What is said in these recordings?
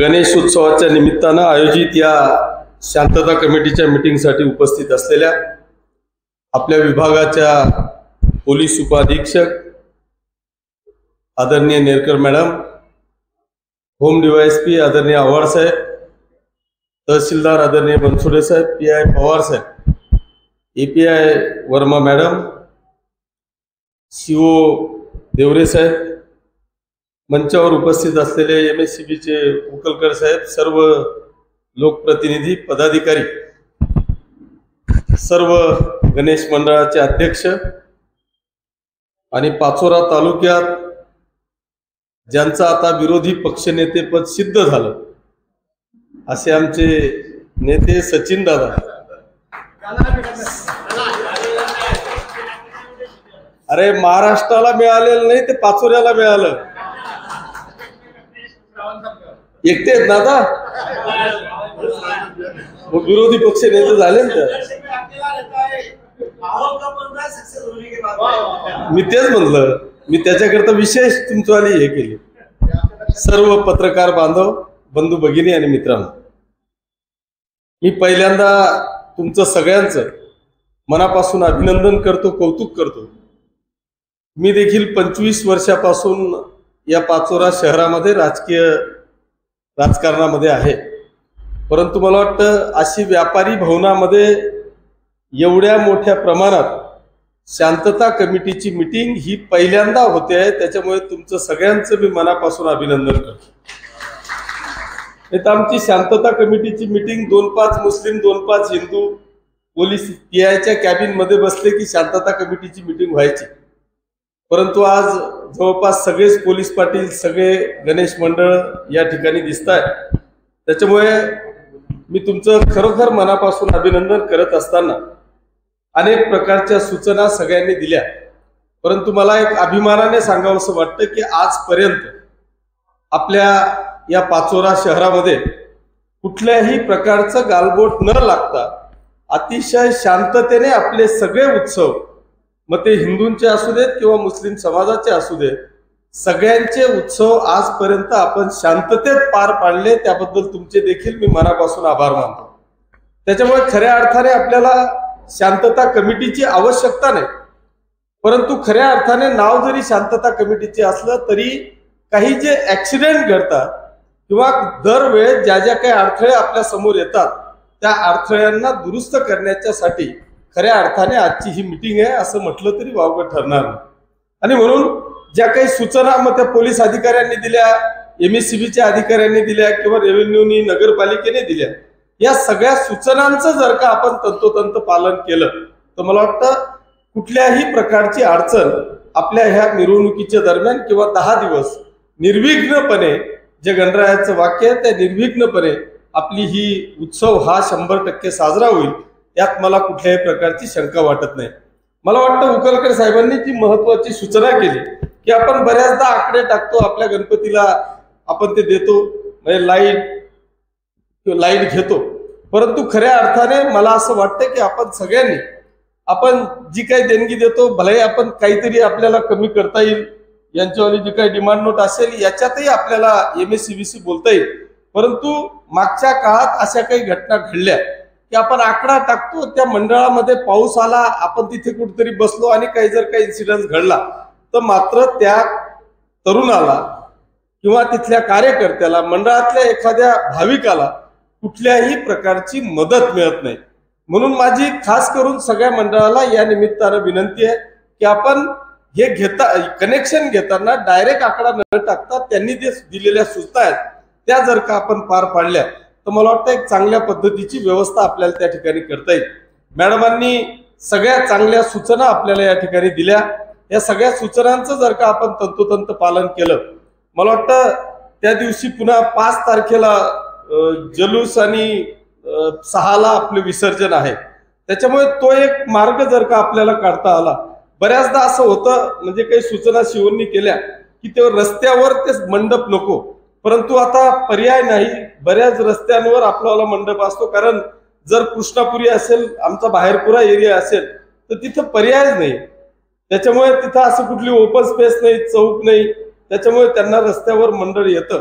गणेश उत्सवाच्या निमित्तानं आयोजित या शांतता कमिटीच्या मीटिंगसाठी उपस्थित असलेल्या आपल्या विभागाच्या पोलीस उपाधीक्षक आदरणीय नेरकर मॅडम, होम डीवायएसपी आदरणीय आव्हाड साहेब, तहसीलदार आदरणीय Bansode Saheb, PI Pawar Saheb, API Verma madam, CO Deore Saheb, मंचावर उपस्थित असलेले एमएससीबीचे उकलकर साहेब, सर्व लोकप्रतिनिधी, पदाधिकारी, सर्व गणेश मंडळाचे अध्यक्ष आणि पाचोरा तालुक्यात ज्यांचा आता विरोधी पक्षनेतेपद सिद्ध झालं असे आमचे नेते सचिन दादा, अरे महाराष्ट्राला मिळालेलं नाही ते पाचोऱ्याला मिळालं. एकटे आहेत ना आता, विरोधी पक्ष नेते झाले ना. मी तेच म्हणलं, मी त्याच्याकरता विशेष तुमचीवाली हे केली. सर्व पत्रकार बांधव, बंधू भगिनी आणि मित्रांनो, मी पहिल्यांदा तुमचं सगळ्यांचं मनापासून अभिनंदन करतो, कौतुक करतो. मी देखील 25 वर्षापासून या पाचोरा शहरामध्ये राजकारणामध्ये आहे, परंतु मला वाटतं अशी व्यापारी भवनामध्ये एवढ्या मोठ्या प्रमाणात शांतता कमिटीची मीटिंग ही पहिल्यांदा होते आहे. त्याच्यामुळे तुमचं सगळ्यांचं मी मनापासून अभिनंदन करतो. तर आमची शांतता कमिटीची मीटिंग 2-5 मुस्लिम 2-5 हिंदू पोलीस पीआयच्या कॅबिन मध्ये बसले की शांतता कमिटीची मीटिंग व्हायची, परंतु आज जवळपास सगळेच पोलीस पाटील, सगळे गणेश मंडळ या ठिकाणी दिसत आहेत. त्याच्यामुळे मी तुमचं खरोखर मनापासून अभिनंदन करत असताना अनेक प्रकारच्या सूचना सगळ्यांनी दिल्या, परंतु मला एक अभिमानाने सांगावंसं वाटतं की आजपर्यंत आपल्या या पाचोरा शहरामध्ये कुठल्याही प्रकारचं गालबोट न लागता अतिशय शांततेने आपले सगळे उत्सव, मग ते हिंदूंचे असू देत किंवा मुस्लिम समाजाचे असू देत, सगळ्यांचे उत्सव आजपर्यंत आपण शांततेत पार पाडले. त्याबद्दल तुमचे देखील मी मनापासून आभार मानतो. त्याच्यामुळे खऱ्या अर्थाने आपल्याला शांतता कमिटीची आवश्यकता नाही, परंतु खऱ्या अर्थाने नाव जरी शांतता कमिटीचे असलं तरी काही जे ऍक्सिडेंट घडतात किंवा दरवेळेस ज्या ज्या काही अडथळे आपल्या समोर येतात त्या अडथळ्यांना दुरुस्त करण्याच्यासाठी खऱ्या अर्थाने आजची ही मीटिंग आहे असं म्हटलं तरी वावगं ठरणार नाही. आणि म्हणून ज्या काही सूचना मग त्या पोलीस अधिकाऱ्यांनी दिल्या, एमएससीबीच्या अधिकाऱ्यांनी दिल्या किंवा रेव्हेन्यूनी, नगरपालिकेने दिल्या, या सगळ्या सूचनांचं जर का आपण तंतोतंत पालन केलं तर मला वाटतं कुठल्याही प्रकारची अडचण आपल्या ह्या मिरवणुकीच्या दरम्यान किंवा 10 दिवस निर्विघ्नपणे, जे गणरायाचं वाक्य आहे त्या निर्विघ्नपणे आपली ही उत्सव हा 100% साजरा होईल, यात मला कुठल्याही प्रकारची शंका वाटत नाही. मला वाटतं उकलकर साहेबांनी जी महत्वाची सूचना केली की आपण बऱ्याचदा आकडे टाकतो, आपल्या गणपतीला आपण ते देतो, म्हणजे लाईट घेतो, परंतु खऱ्या अर्थाने मला असं वाटतं की आपण जी काही देणगी देतो, भले आपण काहीतरी आपल्याला कमी करता येईल, यांच्यावाली जी काही डिमांड नोट असेल याच्यातही आपल्याला एमएससीबीसी बोलता येईल, परंतु मागच्या काळात अशा काही घटना घडल्या की आपण आकडा टाकतो, त्या मंडळामध्ये पाऊस आला, आपण तिथे कुठेतरी बसलो आणि काही जर काही इन्सिडेंट घडला तर मात्र त्या तरुणाला किंवा तिथल्या कार्यकर्त्याला, मंडळातल्या एखाद्या भाविकाला कुठल्याही प्रकारची मदत मिळत नाही. म्हणून माझी खास करून सगळ्या मंडळाला या निमित्तानं विनंती आहे की आपण हे कनेक्शन घेताना डायरेक्ट आकडा न टाकता त्यांनी जे दिलेल्या सूचना आहेत त्या जर का आपण पार पाडल्या तर मला वाटतं एक चांगल्या पद्धतीची व्यवस्था आपल्याला त्या ठिकाणी करता येईल. मॅडमांनी सगळ्या चांगल्या सूचना आपल्याला या ठिकाणी दिल्या. या सगळ्या सूचनांचं जर का आपण तंतोतंत पालन केलं, मला वाटतं त्या दिवशी पुन्हा 5 तारखेला जलूस आणि 6ला आपले विसर्जन आहे, त्याच्यामुळे तो एक मार्ग जर का आपल्याला काढता आला. बऱ्याचदा असं होतं, म्हणजे काही सूचना शिवूंनी केल्या की ते रस्त्यावर ते मंडप नको, परंतु आता पर्याय नाही, बऱ्याच रस्त्यांवर आपल्याला मंडप असतो. कारण जर कृष्णापुरी असेल, आमचा बाहेरपुरा एरिया असेल तर तिथं पर्यायच नाही. त्याच्यामुळे तिथं असं कुठली ओपन स्पेस नाही, चौक नाही, त्याच्यामुळे त्यांना रस्त्यावर मंडळ येतं.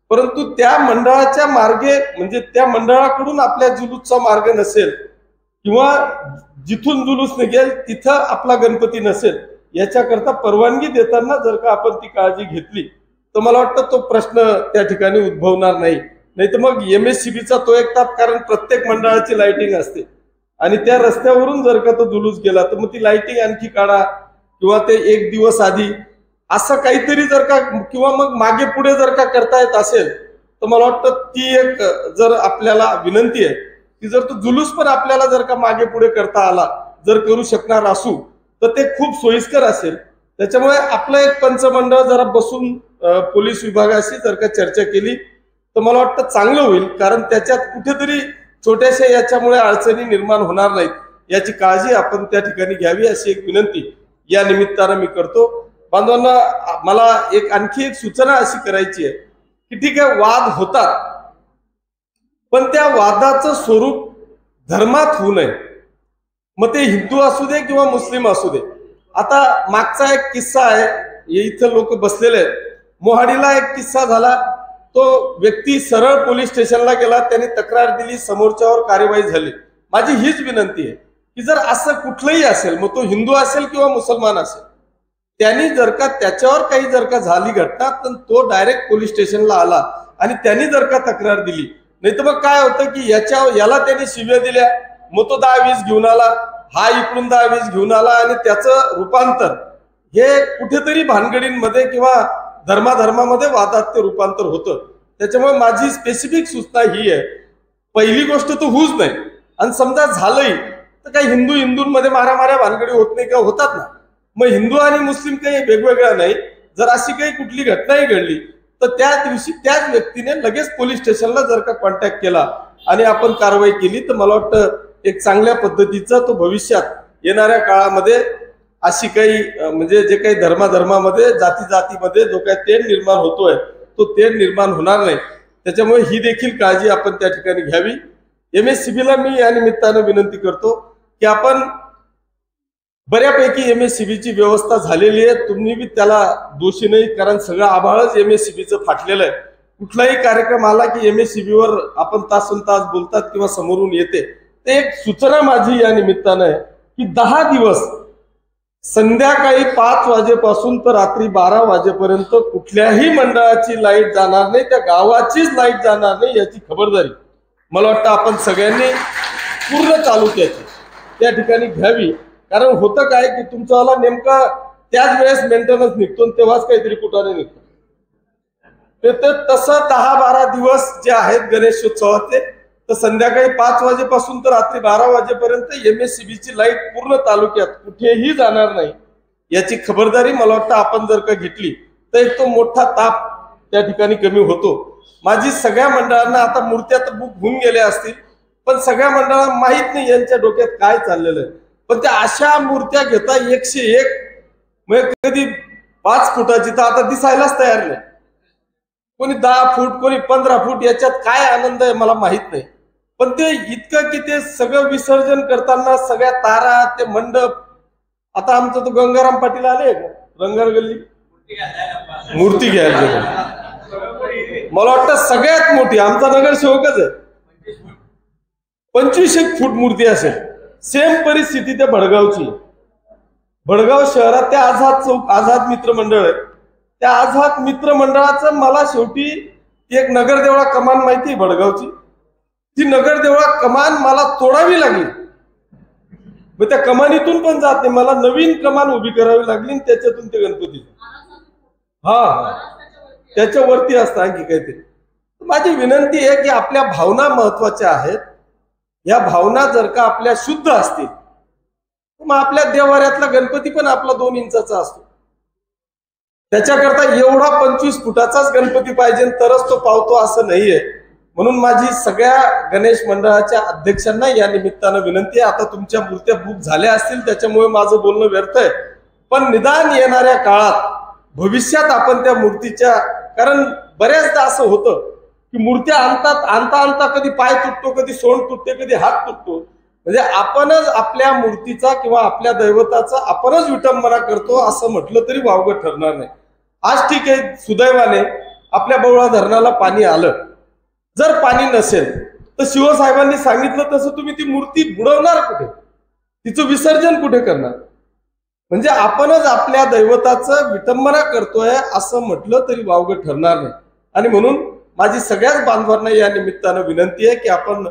परंतु त्या मंडळाच्या मार्गे म्हणजे त्या मंडळाकडून आपल्या जुलूसचा मार्ग नसेल किंवा जिथून जुलूस निघेल तिथं आपला गणपती नसेल, याच्याकरता परवानगी देताना जर का आपण ती काळजी घेतली तर मला वाटतं तो प्रश्न त्या ठिकाणी उद्भवणार नाही. नाही तर मग MSCBचा तो एक ताप, कारण प्रत्येक मंडळाची लाइटिंग असते आणि त्या रस्त्यावरून जर का तो जुलूस गेला तर मग ती लाइटिंग आणखी काढा किंवा ते एक दिवस आधी असं काहीतरी जर का किंवा मग मागे पुढे जर का करता येत असेल तर मला वाटतं ती एक जर आपल्याला विनंती आहे की जर तो जुलूस पण आपल्याला जर का मागे पुढे करता आला, जर करू शकणार असू तर ते खूप सोयीस्कर असेल. त्याच्यामुळे आपलं एक पंचमंडळ जरा बसून पोलीस विभागाशी जर का चर्चा केली तर मला वाटतं चांगलं होईल, कारण त्याच्यात कुठेतरी छोट्याशा याच्यामुळे अडचणी निर्माण होणार नाहीत याची काळजी आपण त्या ठिकाणी घ्यावी अशी एक विनंती या निमित्तानं मी करतो. बांधवांना, मला आणखी एक सूचना अशी करायची आहे की ठीक आहे, वाद होतात पण त्या वादाचं स्वरूप धर्मात होऊ नये. मग ते हिंदू असू दे किंवा मुस्लिम असू दे. आता मागचा एक किस्सा आहे, इथं लोक बसलेले आहेत. मोहाडीला एक किस्सा झाला. तो व्यक्ती सरळ पोलीस स्टेशनला गेला, त्यांनी तक्रार दिली, समोरच्यावर कार्यवाही झाली. माझी हीच विनंती आहे की जर असं कुठलंही असेल, मग तो हिंदू असेल किंवा मुसलमान असेल, त्यांनी जर का त्याच्यावर काही जर का झाली घटना तर तो डायरेक्ट पोलीस स्टेशनला आला आणि त्यांनी जर का तक्रार दिली. नाही तर मग काय होतं की याला त्यांनी शिव्या दिल्या, मग तो 10-20 घेऊन आला, हा इकडून 10-20 घेऊन आला आणि त्याचं रूपांतर हे कुठेतरी भानगडींमध्ये किंवा धर्माधर्मामध्ये वादात ते रूपांतर होतं. त्याच्यामुळे माझी स्पेसिफिक सूचना ही आहे, पहिली गोष्ट तर होऊच नाही. आणि समजा झालंही तर काही हिंदूंमध्ये मारामाऱ्या भानगडी होत नाही का? होतात ना. मग हिंदू आणि मुस्लिम काही वेगवेगळ्या नाही. जर अशी काही कुठली घटनाही घडली तर त्या दिवशी त्याच व्यक्तीने लगेच पोलीस स्टेशनला जर का कॉन्टॅक्ट केला आणि आपण कारवाई केली तर मला वाटतं एक चांगल्या पद्धतीचा तो भविष्यात येणाऱ्या काळामध्ये अशी काही म्हणजे जे काही धर्मामध्ये जातीमध्ये जो काही तेढ निर्माण होतोय तो तेढ निर्माण होणार नाही. त्याच्यामुळे ही देखील काळजी आपण त्या ठिकाणी घ्यावी. MSCBला मी या निमित्तानं विनंती करतो की आपण बऱ्यापैकी MSCBची व्यवस्था झालेली आहे. तुम्ही बी त्याला दोषी नाही, कारण सगळं आभाळच MSCBचं फाटलेलं आहे. कुठलाही कार्यक्रम आला की MSCBवर आपण तासंतास बोलतात किंवा समोरून येते. ते एक सूचना माझी या निमित्तानं आहे की 10 दिवस संध्याकाळी 5 वाजेपासून तर रात्री 12 वाजेपर्यंत कुठल्याही मंडळाची लाईट जाणार नाही, त्या गावाचीच लाईट जाणार नाही याची खबरदारी मला वाटतं आपण सगळ्यांनी पूर्ण तालुक्याची त्या ठिकाणी घ्यावी. कारण होतं काय की तुमचावाला नेमका त्याच वेळेस मेंटेनन्स निघतो तेव्हाच काहीतरी कुठाने निघतो. तर तसं 10-12 दिवस जे आहेत गणेशोत्सवाचे, तर संध्याकाळी 5 वाजेपासून तर रात्री 12 वाजेपर्यंत MSCBची लाईट पूर्ण तालुक्यात कुठेही जाणार नाही याची खबरदारी मला वाटतं आपण जर का घेतली तर एक तो मोठा ताप त्या ठिकाणी कमी होतो. माझी सगळ्या मंडळांना, आता मूर्त्या तर बुक होऊन गेल्या असतील पण सगळ्या मंडळांना माहित नाही यांच्या डोक्यात काय चाललेलं आहे. पण त्या अशा मूर्त्या घेता 101, म्हणजे कधी 5 फुटाची तर आता दिसायलाच तयार नाही. कोणी 10 फूट, कोणी 15 फूट, याच्यात काय आनंद आहे मला माहित नाही. पण ते इतकं की ते सगळं विसर्जन करताना सगळ्या तारा, ते मंडप, आता आमचं तो गंगाराम पाटील आले रंगार गल्ली मूर्ती घ्यायला, मला वाटतं सगळ्यात मोठी आमचा नगरसेवकच आहे. 25 फूट मूर्ती असेल. सेम परिस्थिती त्या भडगावची. भडगाव शहरात त्या आझाद मित्र मंडळ आहे. त्या आझाद मित्र मंडळाचं मला शेवटी एक नगरदेवळा कमान माहिती आहे भडगावची, ती नगरदेवळा कमान मला तोडावी लागली. मग त्या कमानीतून पण जात नाही, मला नवीन कमान उभी करावी लागली आणि त्याच्यातून ते गणपती त्याच्यावरती असतं आणखी काहीतरी. माझी विनंती आहे की आपल्या भावना महत्वाच्या आहेत. या भावना जर का आपल्या शुद्ध असतील मग आपल्या देवाऱ्यातला गणपती पण आपला 2 इंचाचा असतो. त्याच्याकरता एवढा 25 फुटाचाच गणपती पाहिजे तरच तो पावतो असं नाहीये. म्हणून माझी सगळ्या गणेश मंडळाच्या अध्यक्षांना या निमित्तानं विनंती आहे. आता तुमच्या मूर्त्या बुक झाल्या असतील त्याच्यामुळे माझं बोलणं व्यर्थ आहे, पण निदान येणाऱ्या काळात भविष्यात आपण त्या मूर्तीच्या, कारण बऱ्याचदा असं होतं की मूर्त्या आणता कधी पाय तुटतो, कधी सोंड तुटते, कधी हात तुटतो. म्हणजे आपणच आपल्या मूर्तीचा किंवा आपल्या दैवताचा आपणच विटंबना करतो असं म्हटलं तरी वावगं ठरणार नाही. आज ठीक आहे, सुदैवाने आपल्या बवळा धरणाला पाणी आलं, जर पाणी नसेल तर शिवसाहेबांनी सांगितलं तसं तुम्ही ती मूर्ती बुडवणार कुठे, तिचं विसर्जन कुठे करणार? म्हणजे आपणच आपल्या दैवताचं विटंबना करतोय असं म्हटलं तरी वावगं ठरणार नाही. आणि म्हणून माझी सगळ्याच बांधवांना या निमित्तानं विनंती आहे की आपण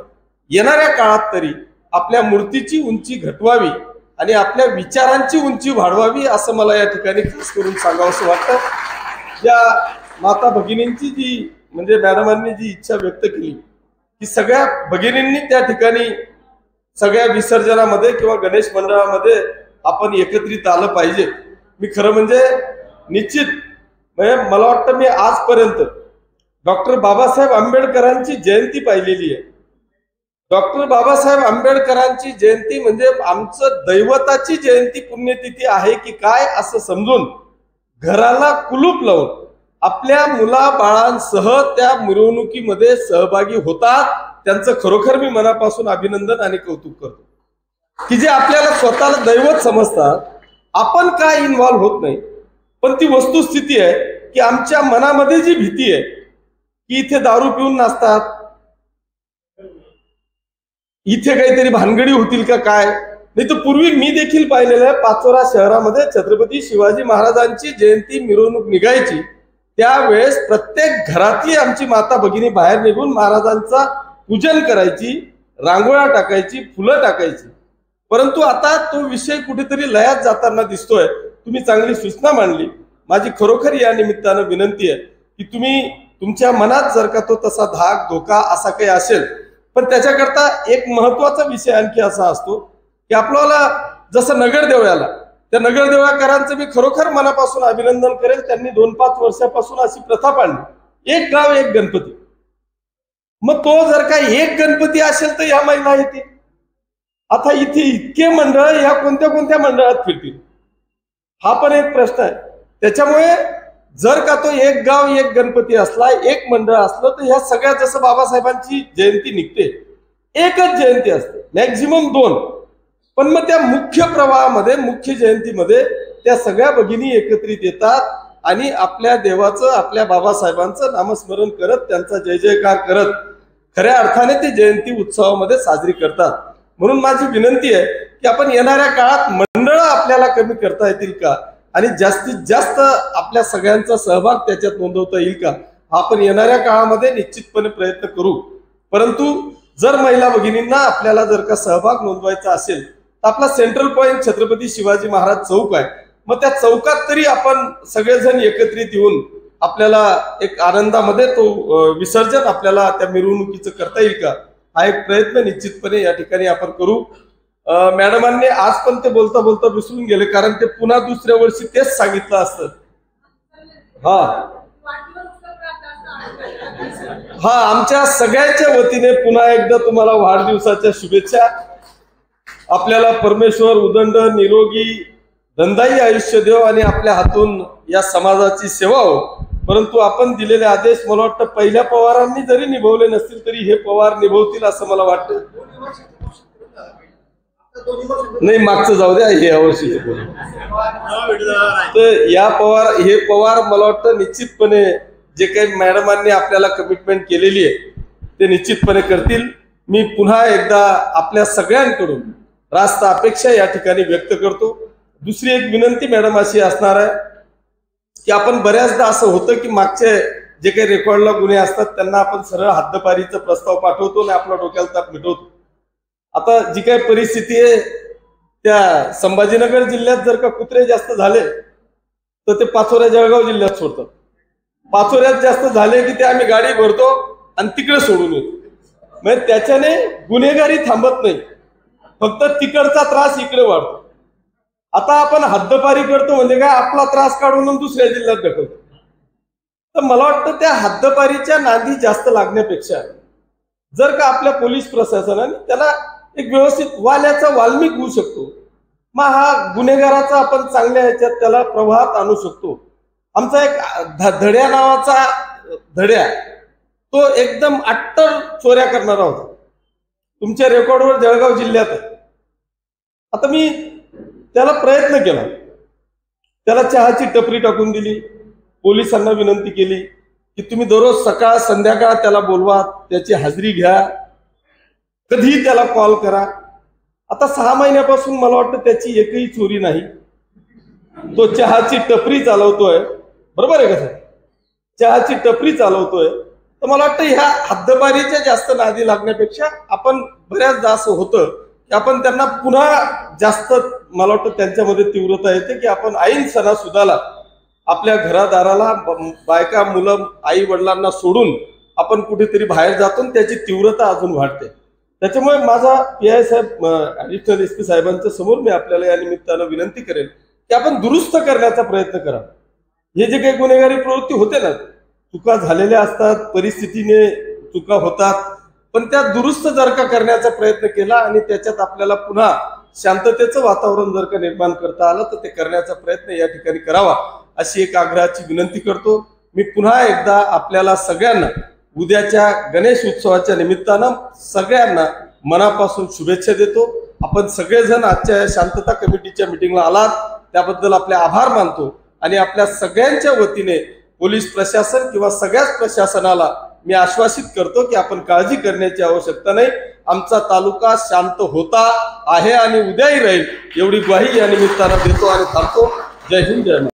येणाऱ्या काळात तरी आपल्या मूर्तीची उंची घटवावी आणि आपल्या विचारांची उंची वाढवावी, असं मला या ठिकाणी खास करून सांगावंसं वाटतं. या माता भगिनींची जी म्हणजे मॅडमांनी जी इच्छा व्यक्त केली की सगळ्या भगिनींनी त्या ठिकाणी सगळ्या विसर्जनामध्ये किंवा गणेश मंडळामध्ये आपण एकत्रित आलं पाहिजे. मी खरं म्हणजे निश्चित म्हणजे मला वाटतं मी आजपर्यंत डॉक्टर बाबासाहेब आंबेडकरांची जयंती पाहिलेली आहे. डॉक्टर बाबासाहेब आंबेडकरांची जयंती म्हणजे आमचं दैवताची जयंती पुण्यतिथी आहे की काय असं समजून घराला कुलूप लावून आपल्या मुला बाळांसह त्या मिरवणुकीमध्ये सहभागी होतात. त्यांचं खरोखर मी मनापासून अभिनंदन आणि कौतुक करतो की जे आपल्याला स्वतःला दैवत समजतात. आपण काय इन्व्हॉल्व्ह होत नाही, पण ती वस्तुस्थिती आहे की आमच्या मनामध्ये जी भीती आहे की इथे दारू पिऊन नाचतात, इथे काहीतरी भानगडी होतील का काय. नाही तर पूर्वी मी देखील पाहिलेलं आहे, पाचोरा शहरामध्ये छत्रपती शिवाजी महाराजांची जयंती मिरवणूक निघायची त्यावेळेस प्रत्येक घरातली आमची माता भगिनी बाहेर निघून महाराजांचा पूजन करायची, रांगोळ्या टाकायची, फुलं टाकायची. परंतु आता तो विषय कुठेतरी लयात जाताना दिसतोय. तुम्ही चांगली सूचना मांडली. माझी खरोखर या निमित्तानं विनंती आहे की तुम्ही तुमच्या मनात जर का तो तसा धाक धोका असा काही असेल, पण त्याच्याकरता एक महत्वाचा विषय आणखी असा असतो की आपल्याला जसं नगरदेवळ्याला त्या नगरदेवळाकरांचं मी खरोखर मनापासून अभिनंदन करेल. त्यांनी 2-5 वर्षापासून अशी प्रथा पाडली, एक गाव एक गणपती. मग तो जर का एक गणपती असेल तर या महिला येतील. आता इथे इतके मंडळ या कोणत्या कोणत्या मंडळात फिरतील, हा पण एक प्रश्न आहे. त्याच्यामुळे जर का तो एक गाव एक गणपती असला, एक मंडळ असलं, तर ह्या सगळ्या जसं बाबासाहेबांची जयंती निघते एकच जयंती असते, मॅक्झिमम 2. पण मग त्या मुख्य प्रवाहामध्ये मुख्य जयंतीमध्ये त्या सगळ्या भगिनी एकत्रित येतात आणि आपल्या देवाचं आपल्या बाबासाहेबांचं नामस्मरण करत त्यांचा जय जयकार करत खऱ्या अर्थाने ती जयंती उत्सवामध्ये साजरी करतात. म्हणून माझी विनंती आहे की आपण येणाऱ्या काळात मंडळ आपल्याला कमी करता येतील का आणि जास्तीत जास्त आपल्या सगळ्यांचा सहभाग त्याच्यात नोंदवता येईल का, आपण येणाऱ्या काळामध्ये निश्चितपणे प्रयत्न करू. परंतु जर महिला भगिनींना आपल्याला जर का सहभाग नोंदवायचा असेल तर आपला सेंट्रल पॉइंट छत्रपती शिवाजी महाराज चौक आहे. मग त्या चौकात तरी आपण सगळेजण एकत्रित येऊन आपल्याला एक आनंदामध्ये तो विसर्जन आपल्याला त्या मिरवणुकीचं करता येईल का, हा एक प्रयत्न निश्चितपणे या ठिकाणी आपण करू. मॅडमांनी आज पण ते बोलता बोलता विसरून गेले, कारण ते पुन्हा दुसऱ्या वर्षी तेच सांगितलं असतं. हा आमच्या सगळ्यांच्या वतीने पुन्हा एकदा तुम्हाला वाढदिवसाच्या शुभेच्छा. आपल्याला परमेश्वर उदंड निरोगी धनदायी आयुष्य देव आणि आपल्या हातून या समाजाची सेवा हो. परंतु आपण दिलेले आदेश मला वाटतं पहिल्या पवारांनी जरी निभवले नसतील तरी हे पवार निभवतील असं मला वाटतं. नाही मागचं जाऊ द्या, हे यावर्षी तर या पवार हे पवार मला वाटतं निश्चितपणे जे काही मॅडमांनी आपल्याला कमिटमेंट केलेली आहे ते निश्चितपणे करतील. मी पुन्हा एकदा आपल्या सगळ्यांकडून रास्त अपेक्षा या ठिकाणी व्यक्त करतो. दुसरी एक विनंती मॅडम अशी असणार आहे की आपण बऱ्याचदा असं होतं की मागचे जे काही रेकॉर्डला गुन्हे असतात त्यांना आपण सरळ हद्दपारीचा प्रस्ताव पाठवतो आणि आपला डोक्याला ताप मिटवतो. आता जी काही परिस्थिती आहे त्या संभाजीनगर जिल्ह्यात जर का कुत्रे जास्त झाले तर ते पाचोऱ्या जळगाव जिल्ह्यात सोडतात. पाचोऱ्यात जास्त झाले की ते आम्ही गाडी भरतो आणि तिकडे सोडून येतो. म्हणजे त्याच्याने गुन्हेगारी थांबत नाही, फक्त तिकडचा त्रास इकडे वाढतो. आता आपण हद्दपारी करतो म्हणजे काय, आपला त्रास काढून दुसऱ्या जिल्ह्यात ढकलतो. तर मला वाटतं त्या हद्दपारीच्या नांदी जास्त लागण्यापेक्षा जर का आपल्या पोलीस प्रशासनाने त्याला एक व्यवस्थित वाल्याचा वाल्मिक होऊ शकतो, मग हा गुन्हेगाराचा आपण चांगल्या ह्याच्यात त्याला प्रवाहात आणू शकतो. आमचा एक धड्या नावाचा धड्या तो एकदम अट्टर चोऱ्या करणारा होता. तुमच्या रेकॉर्डवर जळगाव जिल्ह्यात आहे. आता मी त्याला प्रयत्न केला, त्याला चहाची टपरी टाकून दिली, पोलिसांना विनंती केली की तुम्ही दररोज सकाळ संध्याकाळ त्याला बोलवा, त्याची हाजरी घ्या, कधीही त्याला कॉल करा. आता 6 महिन्यापासून मला वाटतं त्याची एकही चोरी नाही. तो चहाची टपरी चालवतोय, बरोबर आहे का सर? चहाची टपरी चालवतोय. तर मला वाटतं ह्या हद्दपारीच्या जास्त नादी लागण्यापेक्षा आपण बऱ्याचदा असं होतं की आपण त्यांना पुन्हा जास्त, मला वाटतं त्यांच्यामध्ये तीव्रता येते की आपण ऐन सणासुदाला आपल्या घरादाराला बायका मुलं आई वडिलांना सोडून आपण कुठेतरी बाहेर जातो, त्याची तीव्रता अजून वाढते. त्याच्यामुळे माझा PI साहेब, ऍडिशनल SP साहेबांच्या समोर मी आपल्याला या निमित्तानं विनंती करेन की आपण दुरुस्त करण्याचा प्रयत्न करा. हे जे काही गुन्हेगारी प्रवृत्ती होते ना, चुका झालेल्या असतात, परिस्थितीने चुका होतात, पण त्या दुरुस्त जर का करण्याचा प्रयत्न केला आणि त्याच्यात आपल्याला पुन्हा शांततेचं वातावरण जर का निर्माण करता आलं तर ते करण्याचा प्रयत्न या ठिकाणी करावा, अशी एक आग्रहाची विनंती करतो. मी पुन्हा एकदा आपल्याला सगळ्यांना उद्याच्या गणेश उत्सवाच्या निमित्तानं सगळ्यांना मनापासून शुभेच्छा देतो. आपण सगळेजण आजच्या शांतता कमिटीच्या मिटिंगला आलात त्याबद्दल आपले आभार मानतो आणि आपल्या सगळ्यांच्या वतीने पोलीस प्रशासन किंवा सगळ्याच प्रशासनाला मी आश्वासित करतो की आपण काळजी करण्याची आवश्यकता नाही. आमचा तालुका शांत होता आहे आणि उद्याही राहील एवढी ग्वाही या निमित्तानं देतो आणि थांबतो. जय हिंद, जय महाराष्ट्र.